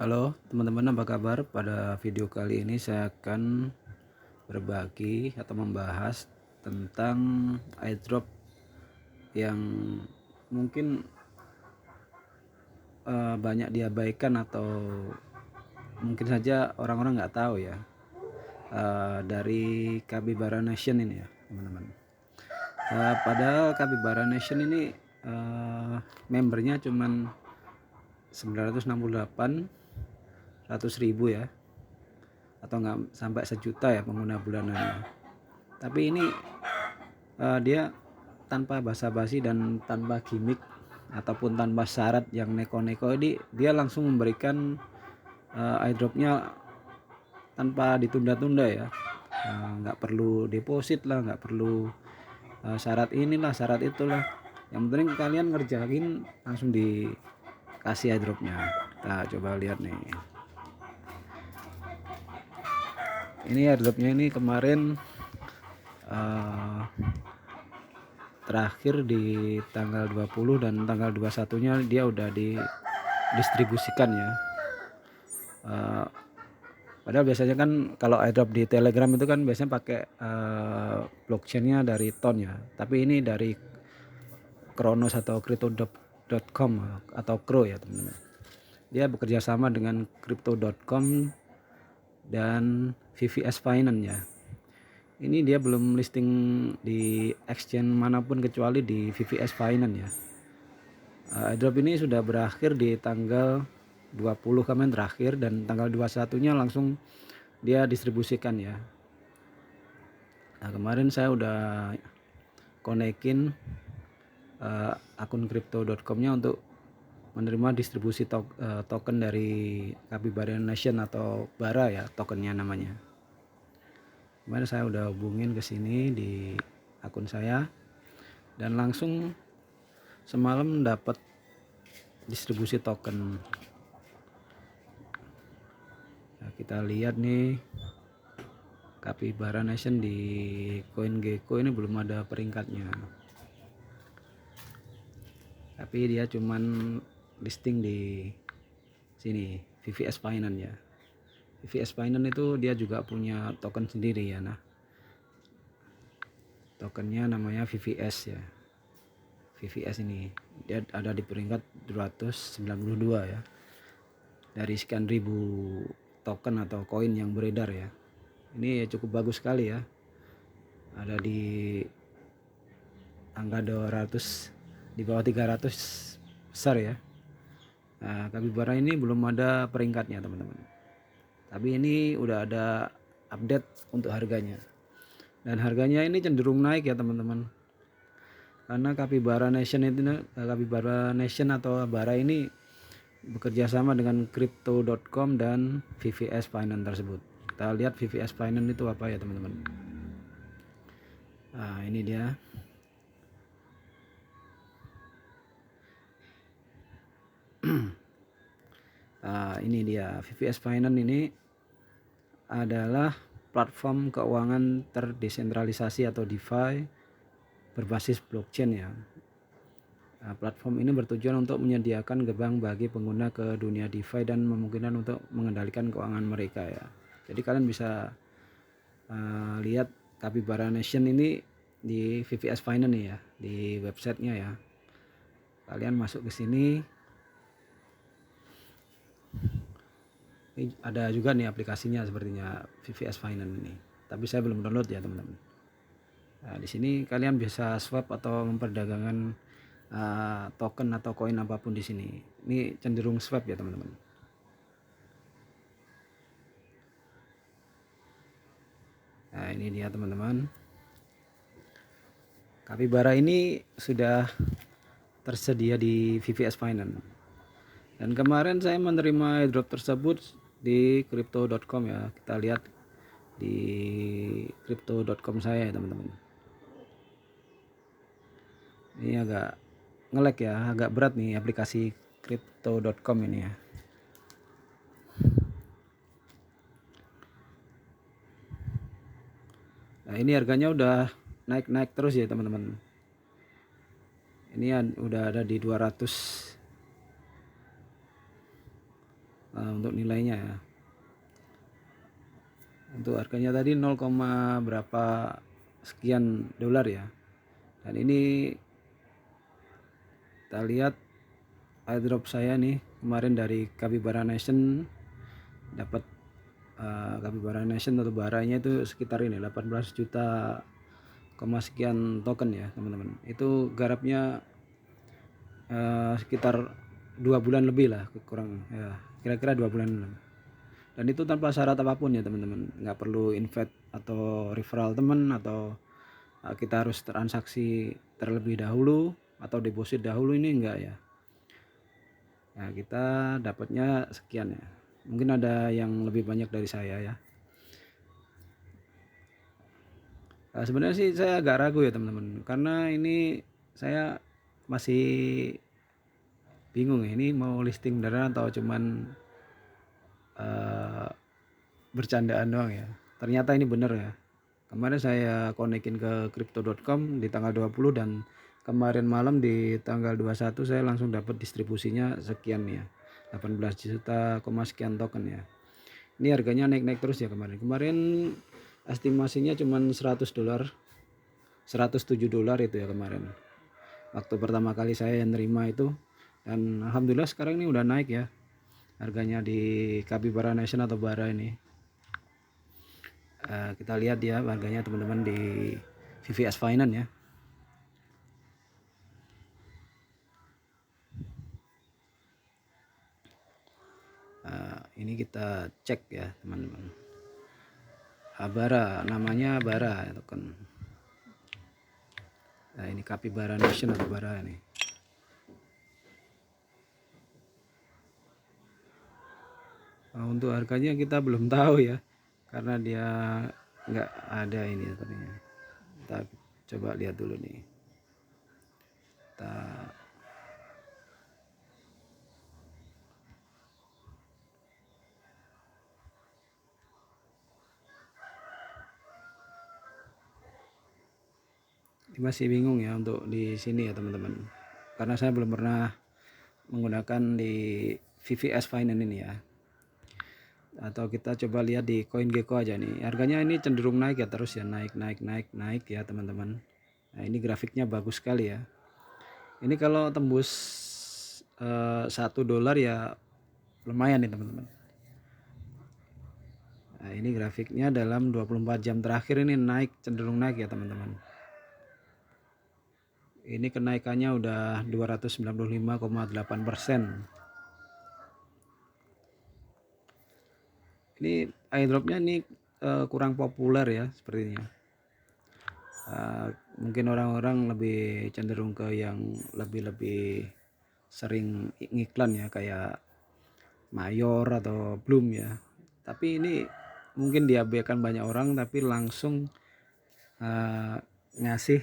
Halo teman-teman, apa kabar? Pada video kali ini saya akan berbagi atau membahas tentang airdrop yang mungkin banyak diabaikan atau mungkin saja orang-orang nggak tahu ya, dari Capybara Nation ini ya teman-teman. Padahal Capybara Nation ini membernya cuman 968 100.000 ya, atau nggak sampai sejuta ya pengguna bulanannya. Tapi ini dia tanpa basa-basi dan tanpa gimmick ataupun tanpa syarat yang neko-neko, ini dia langsung memberikan airdropnya tanpa ditunda-tunda ya. Nggak perlu deposit lah, nggak perlu syarat inilah syarat itulah, yang penting kalian ngerjain langsung dikasih airdropnya. Kita coba lihat nih, ini airdropnya ini kemarin terakhir di tanggal 20 dan tanggal 21-nya dia udah didistribusikan ya. Padahal biasanya kan kalau airdrop di Telegram itu kan biasanya pakai blockchainnya dari Ton ya, tapi ini dari Kronos atau crypto.com atau Kro ya teman-teman. Dia bekerja sama dengan crypto.com dan VVS Finance ya. Ini dia belum listing di exchange manapun kecuali di VVS Finance ya. Airdrop ini sudah berakhir di tanggal 20 kemarin terakhir, dan tanggal 21-nya langsung dia distribusikan ya. Nah, kemarin saya udah konekin akun crypto.com-nya untuk menerima distribusi token dari Capybara Nation atau Bara ya tokennya namanya. Kemarin saya udah hubungin ke sini di akun saya dan langsung semalam dapat distribusi token. Nah, kita lihat nih, Capybara Nation di CoinGecko ini belum ada peringkatnya, tapi dia cuman listing di sini VVS Finance ya. VVS Finance itu dia juga punya token sendiri ya. Nah, tokennya namanya VVS ya. VVS ini dia ada di peringkat 292 ya, dari sekian ribu token atau koin yang beredar ya. Ini ya cukup bagus sekali ya, ada di angka 200, di bawah 300 besar ya. Nah, Capybara ini belum ada peringkatnya teman-teman, tapi ini udah ada update untuk harganya, dan harganya ini cenderung naik ya teman-teman, karena Capybara Nation atau Bara ini bekerja sama dengan crypto.com dan VVS Finance tersebut. Kita lihat VVS Finance itu apa ya teman-teman. Nah, ini dia. Nah, ini dia VVS Finance ini adalah platform keuangan terdesentralisasi atau DeFi berbasis blockchain ya. Nah, platform ini bertujuan untuk menyediakan gerbang bagi pengguna ke dunia DeFi dan memungkinkan untuk mengendalikan keuangan mereka ya. Jadi kalian bisa lihat Capybara Nation ini di VVS Finance nih ya, di websitenya ya. Kalian masuk ke sini. Ini ada juga nih aplikasinya sepertinya VVS Finance ini, tapi saya belum download ya teman-teman. Nah, di sini kalian bisa swap atau memperdagangkan token atau koin apapun di sini. Ini cenderung swap ya teman-teman. Nah, ini dia teman-teman. Capybara ini sudah tersedia di VVS Finance. Dan kemarin saya menerima airdrop tersebut di crypto.com ya. Kita lihat di crypto.com saya ya teman-teman. Ini agak nge-lag ya, agak berat nih aplikasi crypto.com ini ya. Nah, ini harganya udah naik-naik terus ya teman-teman. Ini udah ada di 200. untuk nilainya ya. Untuk harganya tadi 0, berapa sekian dolar ya. Dan ini kita lihat airdrop saya nih kemarin dari Capybara Nation, dapat Capybara Nation atau baranya itu sekitar ini 18 juta sekian token ya teman-teman. Itu garapnya sekitar 2 bulan lebih lah, kurang ya, kira-kira 2 bulan. Dan itu tanpa syarat apapun ya teman-teman, nggak perlu invite atau referral teman, atau kita harus transaksi terlebih dahulu atau deposit dahulu, ini enggak ya. Nah, kita dapatnya sekian ya. Mungkin ada yang lebih banyak dari saya ya. Nah, sebenarnya sih saya agak ragu ya teman-teman, karena ini saya masih bingung ya, ini mau listing beneran atau cuman bercandaan doang ya. Ternyata ini bener ya. Kemarin saya konekin ke crypto.com di tanggal 20, dan kemarin malam di tanggal 21 saya langsung dapat distribusinya sekian ya. 18 juta sekian token ya. Ini harganya naik-naik terus ya kemarin. Kemarin estimasinya cuman 100 dolar. 107 dolar itu ya kemarin. Waktu pertama kali saya nerima itu, dan alhamdulillah sekarang ini udah naik ya harganya di Capybara Nation atau Bara ini. Kita lihat ya harganya teman-teman di VVS Finance ya. Ini kita cek ya teman-teman. Bara, namanya Bara itu kan. Nah, ini Capybara Nation atau Bara ini. Untuk harganya kita belum tahu ya, karena dia nggak ada ini sepertinya. Kita coba lihat dulu nih. Kita masih bingung ya untuk di sini ya teman-teman, karena saya belum pernah menggunakan di VVS Finance ini ya. Atau kita coba lihat di CoinGecko aja nih, harganya ini cenderung naik ya, terus ya, naik ya teman-teman. Nah, ini grafiknya bagus sekali ya. Ini kalau tembus 1 dolar ya lumayan nih teman-teman. Nah, ini grafiknya dalam 24 jam terakhir ini naik, cenderung naik ya teman-teman. Ini kenaikannya udah 295,8%. Ini airdropnya ini kurang populer ya sepertinya. Mungkin orang-orang lebih cenderung ke yang lebih sering ngiklan ya, kayak Mayor atau Bloom ya. Tapi ini mungkin diabaikan banyak orang, tapi langsung ngasih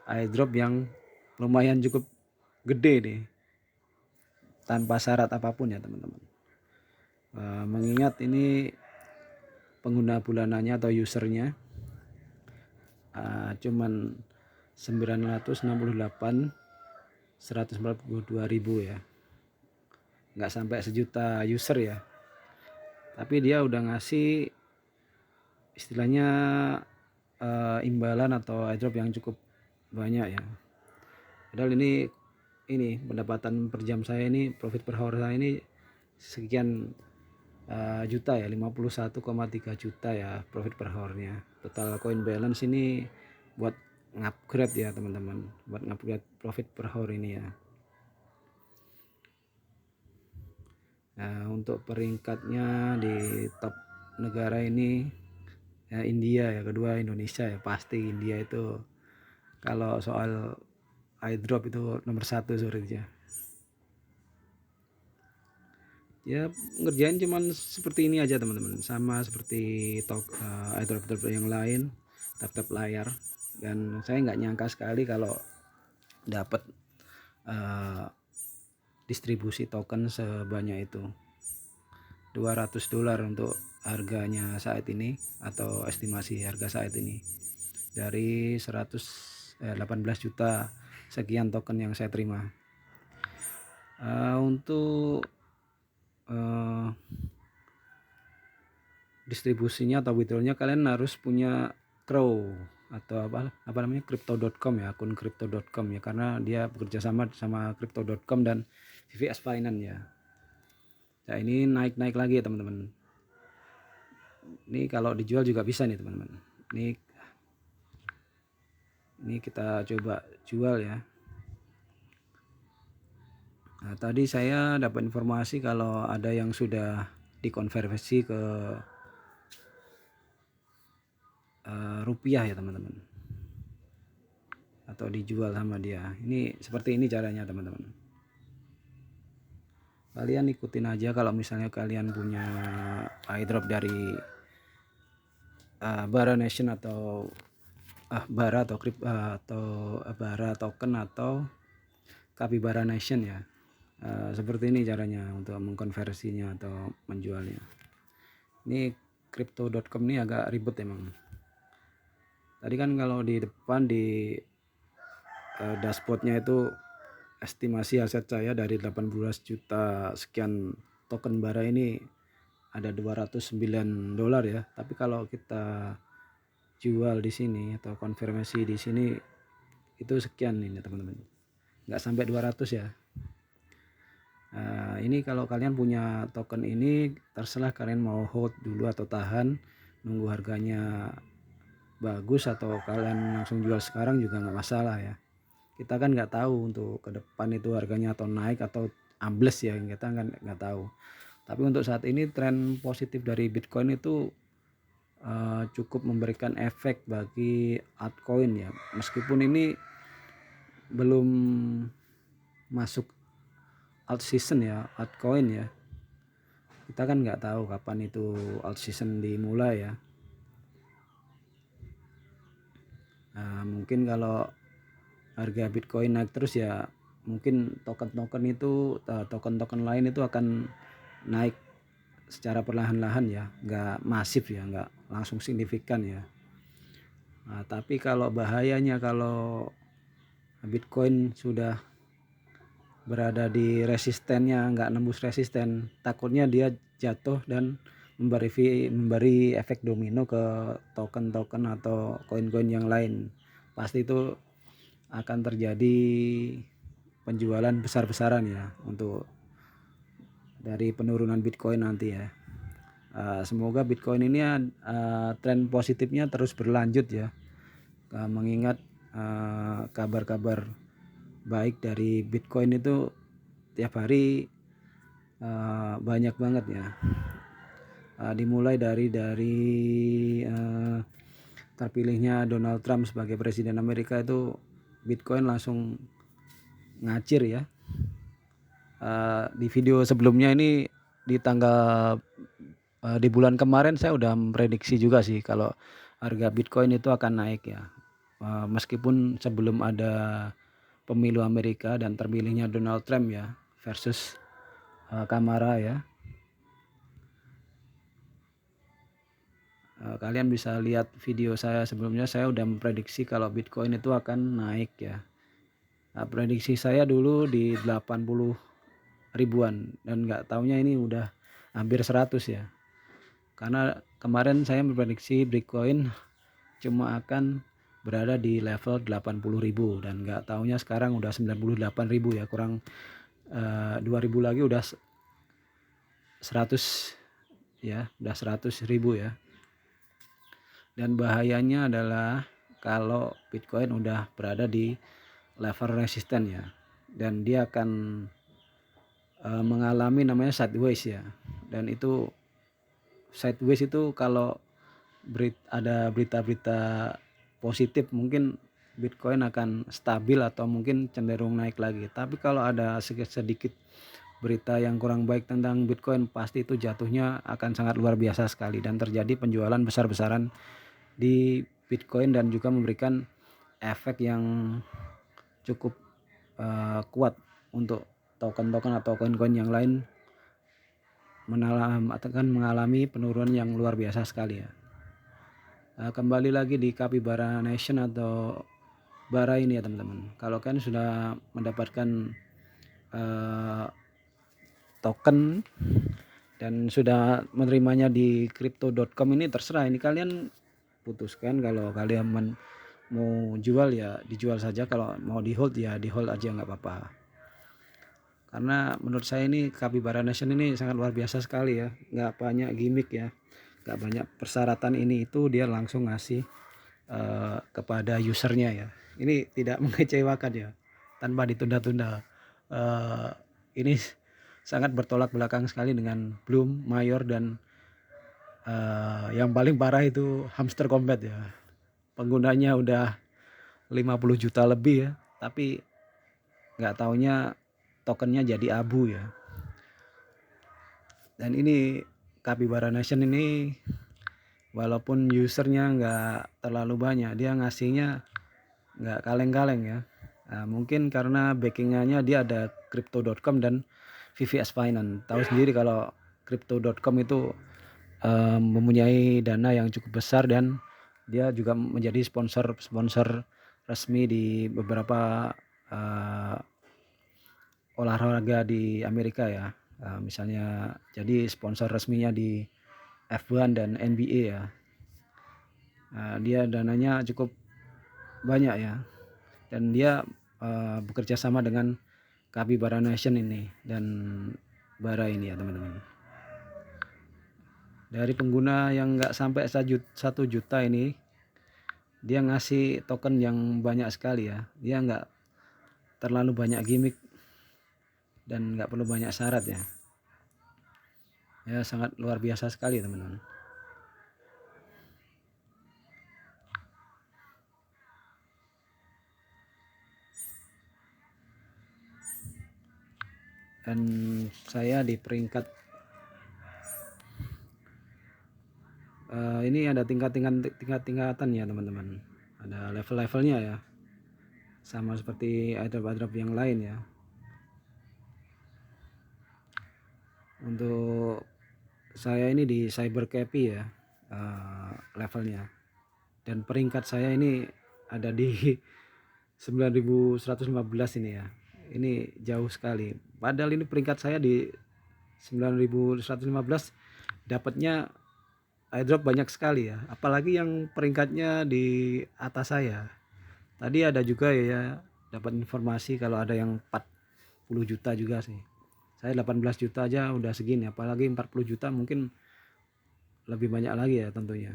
airdrop yang lumayan cukup gede nih, tanpa syarat apapun ya teman-teman. Mengingat ini pengguna bulanannya atau usernya cuman 968 142.000 ya, nggak sampai sejuta user ya, tapi dia udah ngasih istilahnya imbalan atau airdrop yang cukup banyak ya. Padahal ini pendapatan per jam saya ini, profit per hour saya ini sekian juta ya, 51,3 juta ya profit per hournya. Total coin balance ini buat ngupgrade ya teman-teman, buat ngupgrade profit per hour ini ya. Nah, untuk peringkatnya di top negara ini ya India ya, kedua Indonesia ya, pasti India itu kalau soal airdrop itu nomor 1 sebenarnya. Ya ngerjain cuman seperti ini aja teman-teman, sama seperti airdrop yang lain, tap layar. Dan saya nggak nyangka sekali kalau dapat distribusi token sebanyak itu, 200 dolar untuk harganya saat ini, atau estimasi harga saat ini dari 18 juta sekian token yang saya terima. Untuk distribusinya atau withdrawnya kalian harus punya Crow atau apa namanya crypto.com ya, akun crypto.com ya, karena dia bekerja sama crypto.com dan VVS Finance ya. Nah ini naik lagi ya teman-teman. Ini kalau dijual juga bisa nih teman-teman. Ini kita coba jual ya. Nah, tadi saya dapat informasi kalau ada yang sudah dikonversi ke rupiah ya teman-teman, atau dijual sama dia. Ini seperti ini caranya teman-teman. Kalian ikutin aja kalau misalnya kalian punya airdrop dari Bara Nation atau Bara atau Bara token atau Capybara Nation ya. Seperti ini caranya untuk mengkonversinya atau menjualnya. Ini crypto.com ini agak ribet emang. Tadi kan kalau di depan di dashboardnya itu estimasi aset saya dari 18 juta sekian token Bara ini ada 209 dolar ya. Tapi kalau kita jual di sini atau konfirmasi di sini itu sekian ini teman-teman, nggak sampai 200 ya. Ini kalau kalian punya token ini terserah kalian mau hold dulu atau tahan nunggu harganya bagus, atau kalian langsung jual sekarang juga nggak masalah ya. Kita kan nggak tahu untuk ke depan itu harganya atau naik atau ambles ya, kita kan nggak tahu. Tapi untuk saat ini tren positif dari Bitcoin itu cukup memberikan efek bagi altcoin ya, meskipun ini belum masuk alt season ya, altcoin ya. Kita kan nggak tahu kapan itu alt season dimulai ya. Mungkin kalau harga Bitcoin naik terus ya, mungkin token-token lain itu akan naik secara perlahan-lahan ya, nggak masif ya, nggak langsung signifikan ya. Tapi kalau bahayanya kalau Bitcoin sudah berada di resistennya, nggak nembus resisten, takutnya dia jatuh dan memberi efek domino ke token-token atau koin-koin yang lain. Pasti itu akan terjadi penjualan besar-besaran ya untuk dari penurunan Bitcoin nanti ya. Semoga Bitcoin ini tren positifnya terus berlanjut ya, mengingat kabar-kabar baik dari Bitcoin itu tiap hari banyak banget ya. Dimulai dari terpilihnya Donald Trump sebagai presiden Amerika itu Bitcoin langsung ngacir ya. Di video sebelumnya ini di bulan kemarin saya udah memprediksi juga sih kalau harga Bitcoin itu akan naik ya. Meskipun sebelum ada pemilu Amerika dan terpilihnya Donald Trump ya versus Kamala ya. Kalian bisa lihat video saya sebelumnya, saya udah memprediksi kalau Bitcoin itu akan naik ya. Prediksi saya dulu di 80 ribuan dan nggak taunya ini udah hampir 100 ya. Karena kemarin saya memprediksi Bitcoin cuma akan berada di level 80.000 dan nggak taunya sekarang udah 98.000 ya, kurang 2.000 lagi udah 100 ya, udah 100.000 ya. Dan bahayanya adalah kalau Bitcoin udah berada di level resisten ya, dan dia akan mengalami namanya sideways ya. Dan itu sideways itu kalau ada berita-berita positif mungkin Bitcoin akan stabil atau mungkin cenderung naik lagi. Tapi kalau ada sedikit berita yang kurang baik tentang Bitcoin, pasti itu jatuhnya akan sangat luar biasa sekali dan terjadi penjualan besar-besaran di Bitcoin dan juga memberikan efek yang cukup kuat untuk token-token atau koin-koin yang lain mengalami penurunan yang luar biasa sekali ya. Kembali lagi di Capybara Nation atau Bara ini ya teman-teman. Kalau kalian sudah mendapatkan token dan sudah menerimanya di crypto.com. Ini terserah, ini kalian putuskan. Kalau kalian mau jual ya dijual saja, kalau mau di hold ya di hold aja, nggak apa-apa. Karena menurut saya ini Capybara Nation ini sangat luar biasa sekali ya, nggak banyak gimmick ya, nggak banyak persyaratan, ini itu dia langsung ngasih kepada usernya ya. Ini tidak mengecewakan ya, tanpa ditunda-tunda. Eh, ini sangat bertolak belakang sekali dengan Bloom, Mayor, dan yang paling parah itu Hamster Combat ya. Penggunanya udah 50 juta lebih ya, tapi nggak taunya tokennya jadi abu ya. Dan ini Capybara Nation ini walaupun usernya nggak terlalu banyak, dia ngasihnya nggak kaleng-kaleng ya. Nah, mungkin karena backingannya dia ada crypto.com dan VVS Finance. Tahu sendiri kalau crypto.com itu mempunyai dana yang cukup besar, dan dia juga menjadi sponsor resmi di beberapa olahraga di Amerika ya. Misalnya jadi sponsor resminya di F1 dan NBA ya. Dia dananya cukup banyak ya, dan dia bekerja sama dengan Capybara Nation ini dan Bara ini ya teman-teman. Dari pengguna yang nggak sampai 1 juta ini, dia ngasih token yang banyak sekali ya. Dia nggak terlalu banyak gimmick dan nggak perlu banyak syarat ya. Ya sangat luar biasa sekali teman-teman. Dan saya di peringkat ini ada tingkat-tingkatan ya teman-teman. Ada level-levelnya ya. Sama seperti airdrop yang lain ya. Untuk saya ini di CyberCappy ya levelnya, dan peringkat saya ini ada di 9115 ini ya. Ini jauh sekali, padahal ini peringkat saya di 9115, dapatnya airdrop banyak sekali ya, apalagi yang peringkatnya di atas saya. Tadi ada juga ya dapat informasi kalau ada yang 40 juta juga sih. Saya 18 juta aja udah segini, apalagi 40 juta mungkin lebih banyak lagi ya tentunya.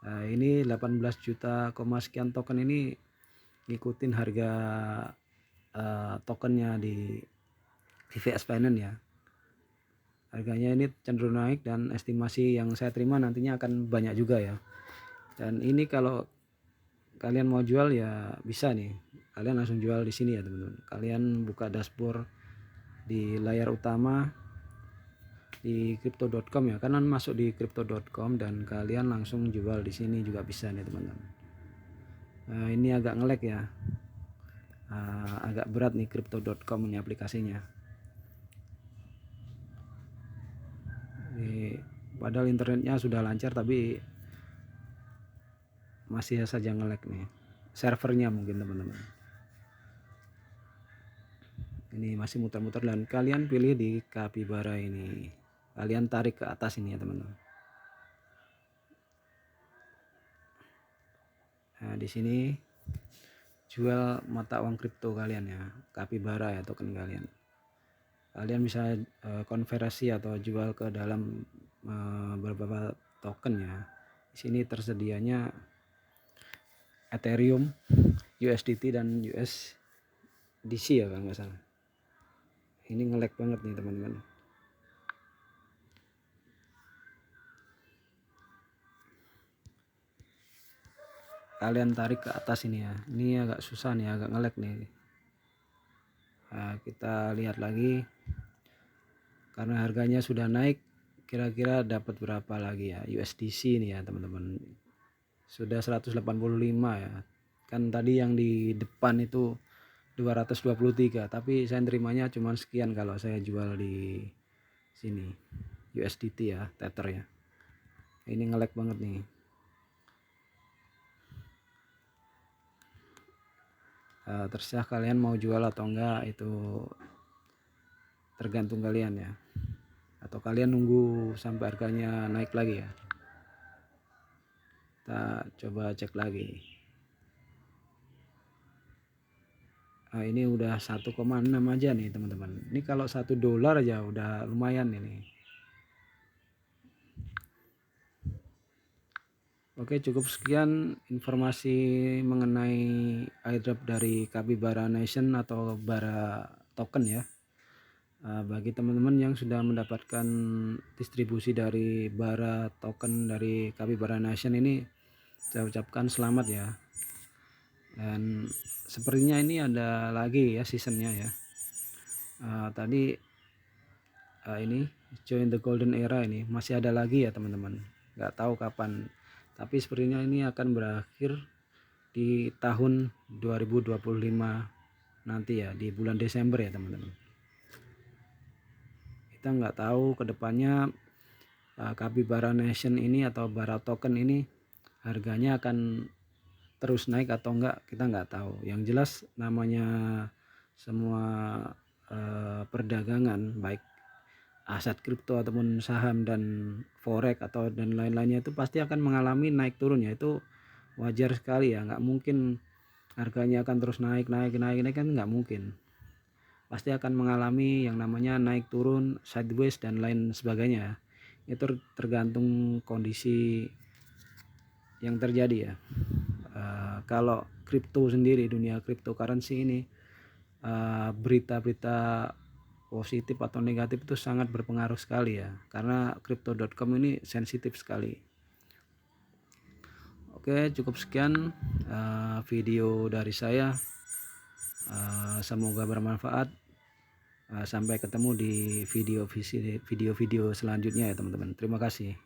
Nah, ini 18 juta sekian token ini ngikutin harga tokennya di VVS Finance ya. Harganya ini cenderung naik, dan estimasi yang saya terima nantinya akan banyak juga ya. Dan ini kalau kalian mau jual ya bisa nih, kalian langsung jual di sini ya teman-teman. Kalian buka dashboard di layar utama di crypto.com ya, kanan masuk di crypto.com dan kalian langsung jual di sini juga bisa nih teman-teman. Nah, ini agak nge-lag ya, agak berat nih crypto.com ini aplikasinya. Padahal internetnya sudah lancar tapi masih saja nge-lag nih, servernya mungkin teman-teman. Ini masih muter-muter, dan kalian pilih di Capybara ini, kalian tarik ke atas ini ya teman-teman. Nah, di sini jual mata uang kripto kalian ya, Capybara ya token kalian. Kalian bisa konversi atau jual ke dalam beberapa token ya. Di sini tersedianya Ethereum, USDT dan USDC ya kalau nggak salah. Ini nge-lag banget nih teman-teman. Kalian tarik ke atas ini ya, ini agak susah nih, agak nge-lag nih. Nah, kita lihat lagi, karena harganya sudah naik, kira-kira dapat berapa lagi ya USDC ini ya teman-teman. Sudah 185 ya, kan tadi yang di depan itu 223, tapi saya terimanya cuma sekian kalau saya jual di sini USDT ya, Tether ya. Ini nge-lag banget nih. Terserah kalian mau jual atau enggak, itu tergantung kalian ya. atau kalian nunggu sampai harganya naik lagi ya? Kita coba cek lagi. Nah, ini udah 1,6 aja nih teman-teman. Ini kalau $1 aja udah lumayan ini. Oke, cukup sekian informasi mengenai airdrop dari Capybara Nation atau Bara Token ya. Bagi teman-teman yang sudah mendapatkan distribusi dari Bara Token dari Capybara Nation ini, saya ucapkan selamat ya. Dan sepertinya ini ada lagi ya seasonnya ya. Tadi ini join the golden era, ini masih ada lagi ya teman-teman, nggak tahu kapan, tapi sepertinya ini akan berakhir di tahun 2025 nanti ya, di bulan Desember ya teman-teman. Kita nggak tahu kedepannya Capybara Nation ini atau Bara Token ini harganya akan terus naik atau enggak, kita nggak tahu. Yang jelas namanya semua perdagangan baik aset kripto ataupun saham dan forex atau dan lain-lainnya itu pasti akan mengalami naik turun ya, itu wajar sekali ya. Nggak mungkin harganya akan terus naik kan, nggak mungkin. Pasti akan mengalami yang namanya naik turun, sideways dan lain sebagainya. Itu tergantung kondisi yang terjadi ya. Kalau kripto sendiri, dunia cryptocurrency ini, berita-berita positif atau negatif itu sangat berpengaruh sekali ya, karena crypto.com ini sensitif sekali. Oke, cukup sekian video dari saya. Semoga bermanfaat. Sampai ketemu di video-video selanjutnya ya teman-teman. Terima kasih.